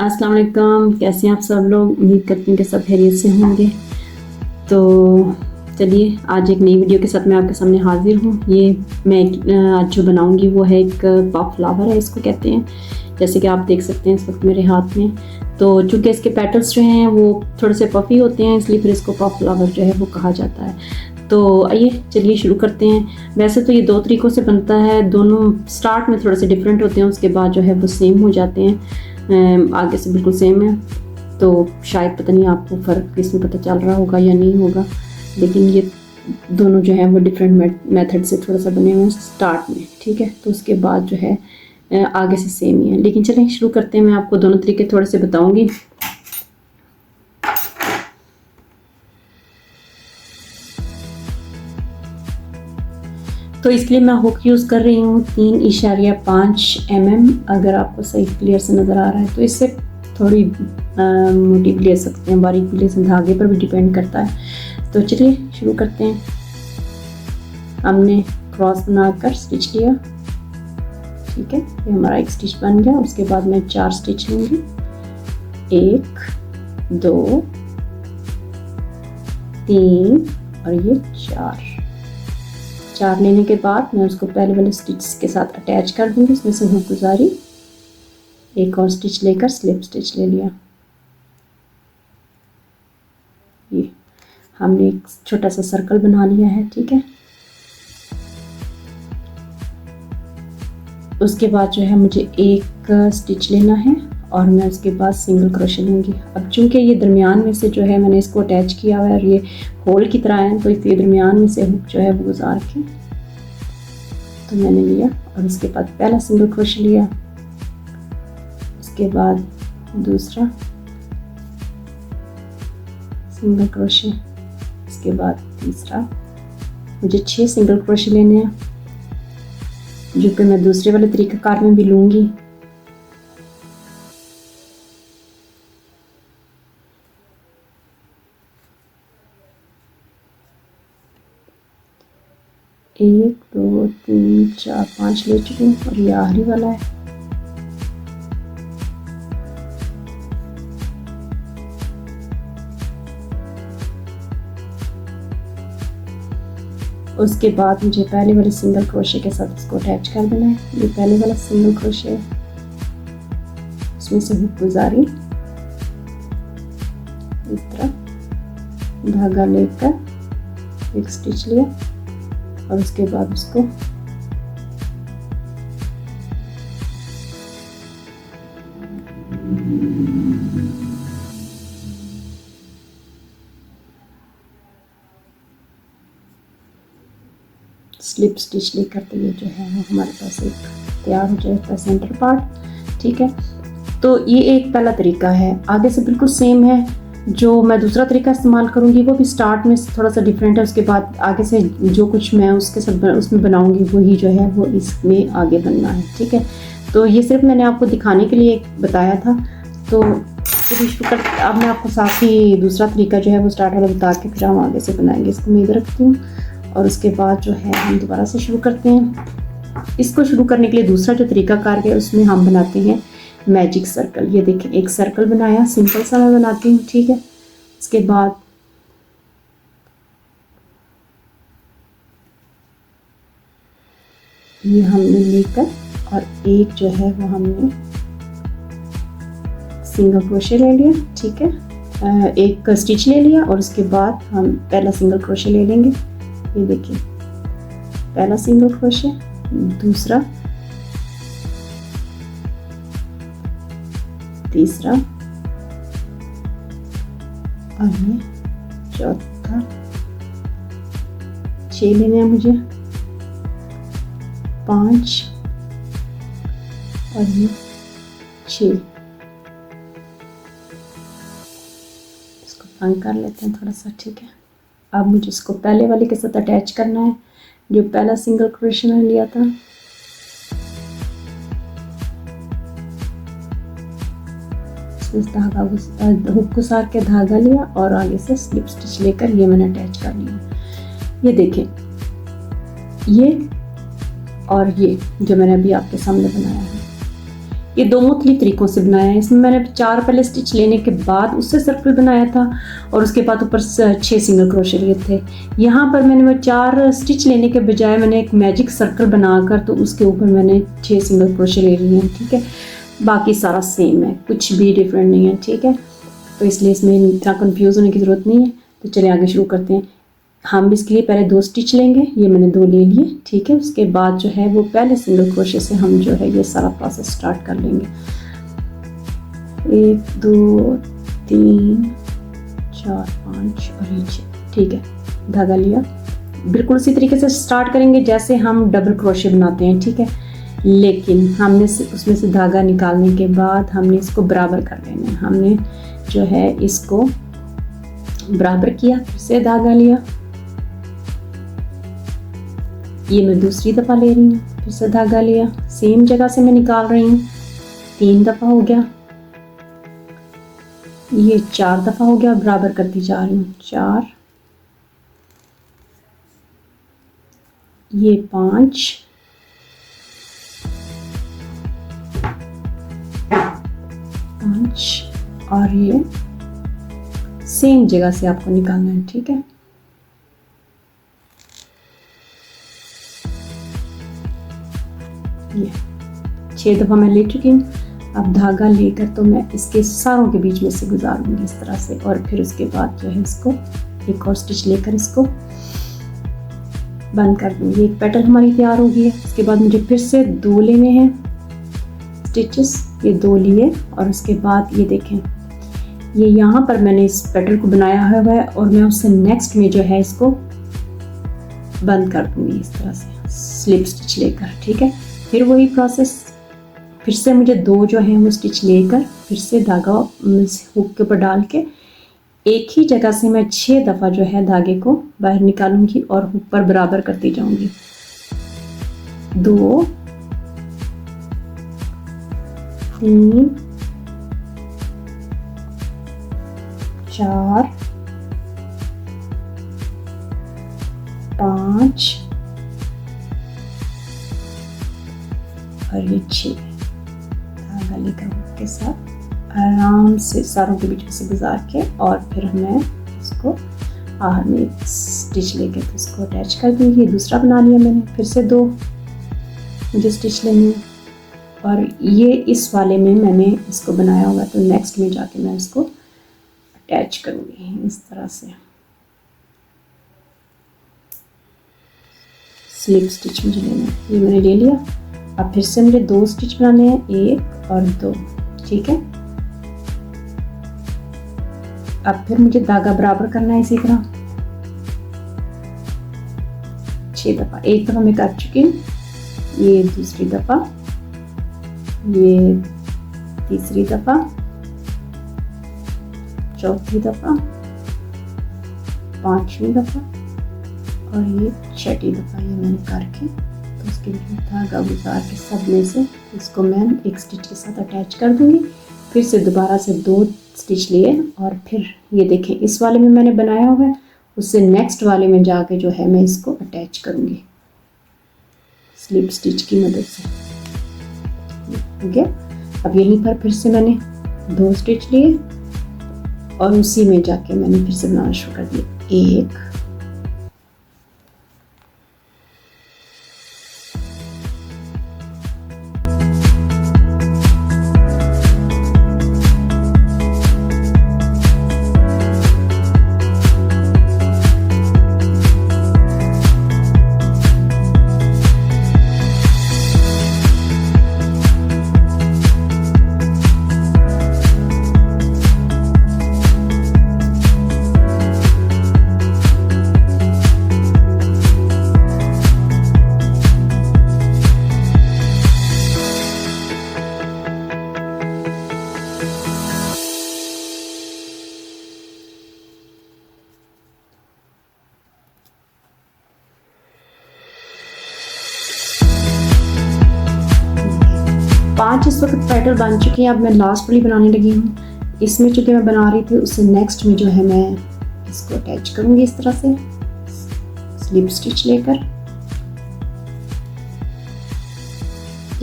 अस्सलाम वालेकुम, कैसे हैं आप सब लोग। उम्मीद करती हूँ कि सब खैरियत से होंगे। तो चलिए आज एक नई वीडियो के साथ मैं आपके सामने हाजिर हूँ। ये मैं आज जो बनाऊँगी वो है एक पॉप फ्लावर है, इसको कहते हैं। जैसे कि आप देख सकते हैं इस वक्त मेरे हाथ में। तो चूँकि इसके पेटल्स जो हैं वो थोड़े से पफ़ी होते हैं, इसलिए फिर इसको पॉप फ्लावर जो है वो कहा जाता है। तो आइए चलिए शुरू करते हैं। वैसे तो ये दो तरीक़ों से बनता है, दोनों स्टार्ट में थोड़े से डिफरेंट होते हैं, उसके बाद जो है वो सेम हो जाते हैं। आगे से बिल्कुल सेम है, तो शायद पता नहीं आपको फ़र्क इसमें पता चल रहा होगा या नहीं होगा, लेकिन ये दोनों जो है वो डिफरेंट मेथड से थोड़ा सा बने हुए हैं स्टार्ट में, ठीक है। तो उसके बाद जो है आगे से सेम ही है। लेकिन चलें शुरू करते हैं, मैं आपको दोनों तरीके थोड़े से बताऊंगी। तो इसलिए मैं हुक यूज़ कर रही हूँ 3.5 mm। अगर आपको सही क्लियर से नज़र आ रहा है तो इससे थोड़ी मोटी भी ले सकते हैं, बारीक भी ले सकते हैं, धागे पर भी डिपेंड करता है। तो चलिए शुरू करते हैं। हमने क्रॉस बनाकर स्टिच लिया, ठीक है। ये हमारा एक स्टिच बन गया। उसके बाद मैं 4 स्टिच लूँगी, 1 2 3 और ये 4 लेने के बाद मैं उसको पहले वाले स्टिच के साथ अटैच कर दूँगी। इसमें से हुक गुजारी, एक और स्टिच लेकर स्लिप स्टिच ले लिया। ये हमने एक छोटा सा सर्कल बना लिया है, ठीक है। उसके बाद जो है मुझे एक स्टिच लेना है और मैं उसके बाद सिंगल क्रोशे लूँगी। अब चूँकि ये दरमियान में से जो है मैंने इसको अटैच किया हुआ है और ये होल की तरह है, तो इसलिए दरमियान में से हुक जो है वो गुजार के तो मैंने लिया और उसके बाद पहला सिंगल क्रोशे लिया, उसके बाद दूसरा सिंगल क्रोशे, उसके बाद तीसरा। मुझे 6 सिंगल क्रोशे लेने हैं, जो कि मैं दूसरे वाले तरीक़ाकार में भी लूँगी। एक 2 3 4 5 ले चुकी हूँ और ये आखिरी वाला है। उसके बाद मुझे पहले वाले सिंगल क्रोशे के साथ इसको अटैच कर देना है। ये पहले वाला सिंगल क्रोशे है, इसमें से हुक गुजारी, इस तरह धागा लेकर एक स्टिच लिया और उसके बाद उसको स्लिप स्टिच लेकर, तो ये जो है वो हमारे पास एक तैयार हो जाता है सेंटर पार्ट, ठीक है। तो ये एक पहला तरीका है, आगे से बिल्कुल सेम है। जो मैं दूसरा तरीका इस्तेमाल करूँगी वो भी स्टार्ट में थोड़ा सा डिफरेंट है, उसके बाद आगे से जो कुछ मैं उसके साथ उसमें बनाऊँगी वही जो है वो इसमें आगे बनना है, ठीक है। तो ये सिर्फ मैंने आपको दिखाने के लिए बताया था। तो अब मैं आपको साथ ही दूसरा तरीका जो है वो स्टार्ट वाला बता के फिर हम आगे से बनाएंगे। इसको मैं इधर रखती हूँ और उसके बाद जो है हम दोबारा से शुरू करते हैं। इसको शुरू करने के लिए दूसरा जो तरीकाकार है उसमें हम बनाते हैं मैजिक सर्कल। ये देखें, एक सर्कल बनाया, सिंपल सा मैं बनाती हूँ, ठीक है। उसके बाद ये हमने लेकर और एक जो है वो हमने सिंगल क्रोशे ले लिया, ठीक है। एक स्टिच ले लिया और उसके बाद हम पहला सिंगल क्रोशे ले लेंगे। ये देखिए, पहला सिंगल क्रोशे, दूसरा, तीसरा और ये चौथा। 6 लेने हैं मुझे, 5 और ये 6। इसको तंग कर लेते हैं थोड़ा सा, ठीक है। अब मुझे इसको पहले वाले के साथ अटैच करना है, जो पहला सिंगल क्रोशे मैंने लिया था। धागा हुक गुजार के धागा लिया और आगे से स्लिप स्टिच लेकर ये मैंने अटैच कर लिया। ये देखें, ये और ये जो मैंने अभी आपके सामने बनाया है, ये दो मुख्तलिफ तरीक़ों से बनाया है। इसमें मैंने 4 पहले स्टिच लेने के बाद उससे सर्कल बनाया था और उसके बाद ऊपर 6 सिंगल क्रोशे लिए थे। यहाँ पर मैंने वो 4 स्टिच लेने के बजाय मैंने एक मैजिक सर्कल बनाकर तो उसके ऊपर मैंने 6 सिंगल क्रोशे ले लिए हैं। ठीक है, बाकी सारा सेम है, कुछ भी डिफरेंट नहीं है। ठीक है, तो इसलिए इसमें इतना कंफ्यूज होने की ज़रूरत नहीं है। तो चलिए आगे शुरू करते हैं। हम इसके लिए पहले 2 स्टिच लेंगे, ये मैंने 2 ले लिए। ठीक है, उसके बाद जो है वो पहले सिंगल क्रोशे से हम जो है ये सारा प्रोसेस स्टार्ट कर लेंगे। 1 2 3 4 5 और ये 6। ठीक है, धागा लिया, बिल्कुल उसी तरीके से स्टार्ट करेंगे जैसे हम डबल क्रोशे बनाते हैं। ठीक है, लेकिन हमने उसमें से धागा निकालने के बाद हमने इसको बराबर कर लेना है। हमने जो है इसको बराबर किया, फिर से धागा लिया, ये मैं दूसरी दफ़ा ले रही हूँ, फिर से धागा लिया, सेम जगह से मैं निकाल रही हूँ, 3 दफ़ा हो गया, ये 4 दफ़ा हो गया, बराबर करती जा रही हूँ। 4, ये 5, 5 और ये सेम जगह से आपको निकालना है। ठीक है, ये 6 दफ़ा मैं ले चुकी हूँ। अब धागा लेकर तो मैं इसके सारों के बीच में से गुजारूंगी इस तरह से, और फिर उसके बाद जो है इसको एक और स्टिच लेकर इसको बंद कर दूँगी। एक पेटल हमारी तैयार हो गई है। उसके बाद मुझे फिर से 2 लेने हैं स्टिचेस, ये 2 लिए और उसके बाद ये देखें, ये यहाँ पर मैंने इस पेटल को बनाया हुआ है और मैं उससे नेक्स्ट में जो है इसको बंद कर दूँगी इस तरह से स्लिप स्टिच लेकर। ठीक है, फिर वही प्रोसेस, फिर से मुझे 2 जो हैं वो स्टिच लेकर फिर से धागा हुक के ऊपर डाल के एक ही जगह से मैं 6 दफ़ा जो है धागे को बाहर निकालूंगी और हुक पर बराबर करती जाऊंगी। 2 3 4 5 और ये 6 धागा लेकर हुक के साथ आराम से सारों के बीच में से गुजार के और फिर मैं इसको बाहर में एक स्टिच लेके तो इसको अटैच कर दूँगी। ये दूसरा बना लिया मैंने, फिर से 2 मुझे स्टिच लेनी है और ये इस वाले में मैंने इसको बनाया होगा तो नेक्स्ट में जाके मैं इसको अटैच करूँगी इस तरह से। स्लिप स्टिच मुझे लेना है, ये मैंने ले लिया। अब फिर से मुझे 2 स्टिच बनाने हैं, 1 और 2। ठीक है, अब फिर मुझे धागा बराबर करना है इसी तरह 6 दफ़ा। एक दफ़ा मैं कर चुकी हूँ, ये दूसरी दफ़ा, ये तीसरी दफ़ा, चौथी दफ़ा, 5वीं दफ़ा और ये 6ठी दफ़ा। ये मैंने करके तो उसके लिए धागा गुजार के सब में से इसको मैं एक स्टिच के साथ अटैच कर दूँगी। फिर से दोबारा से 2 स्टिच लिए और फिर ये देखें इस वाले में मैंने बनाया हुआ है, उससे नेक्स्ट वाले में जाके जो है मैं इसको अटैच करूँगी स्लिप स्टिच की मदद से। ठीक है, अब यहीं पर फिर से मैंने 2 स्टिच लिए और उसी में जाके मैंने फिर से बनाना शुरू कर दिया। 1 5 इस वक्त पैटर्न बन चुके हैं। अब मैं लास्ट वाली बनाने लगी हूँ। इसमें चूँकि मैं बना रही थी उससे नेक्स्ट में जो है मैं इसको अटैच करूँगी इस तरह से स्लिप स्टिच लेकर।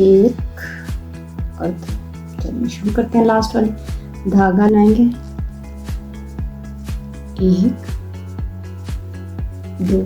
1 और 2 चलिए शुरू करते हैं। लास्ट वाली धागा लाएंगे, 1 2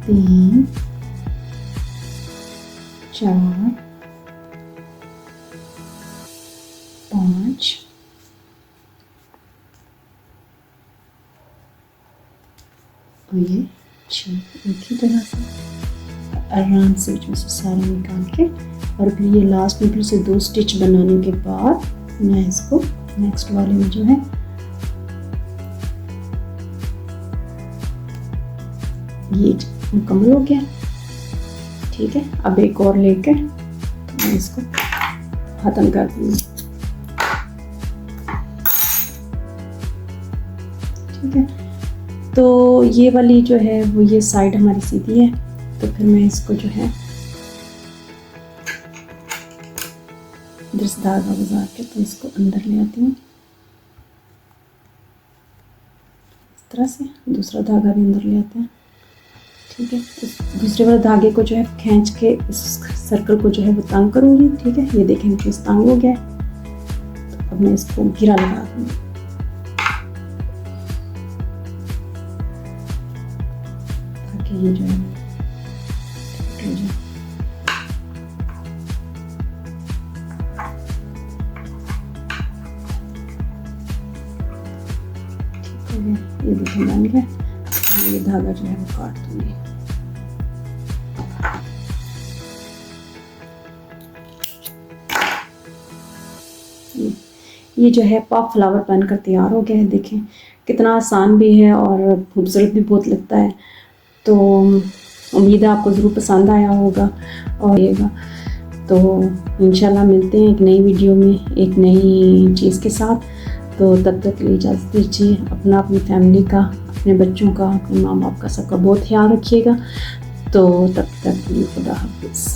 3 4 5 और ये 6। एक ही तरह से आराम से बीच में से सारा निकाल के, और फिर ये लास्ट में फिर से 2 स्टिच बनाने के बाद मैं इसको नेक्स्ट वाले में जो है ये मुकम्मल हो गया। ठीक है, अब एक और लेकर मैं इसको खत्म कर दूंगी। ठीक है, तो ये वाली जो है वो ये साइड हमारी सीधी है, तो फिर मैं इसको जो है इधर से धागा गुजार के तो इसको अंदर ले आती हूँ इस तरह से। दूसरा धागा भी अंदर ले आते हैं। ठीक है, इस दूसरे वाले धागे को जो है खींच के इस सर्कल को जो है वो तंग करूँगी। ठीक है, ये देखें कि इस तंग हो गया है, तो अब मैं इसको घेरा लगा दूँगी ताकि ये जो है ये देखिए बन गया। ये धागा जो है वो काट दूंगी। ये जो है पॉप फ्लावर बनकर तैयार हो गया है। देखें कितना आसान भी है और खूबसूरत भी बहुत लगता है। तो उम्मीद है आपको ज़रूर पसंद आया होगा और येगा। तो इंशाल्लाह मिलते हैं एक नई वीडियो में एक नई चीज़ के साथ। तो तब तक के लिए इजाज़त दीजिए। अपना, अपनी फैमिली का, अपने बच्चों का, अपने माँ बाप का, सबका बहुत ख्याल रखिएगा। तो तब तक के लिए खुदा हाफिज़।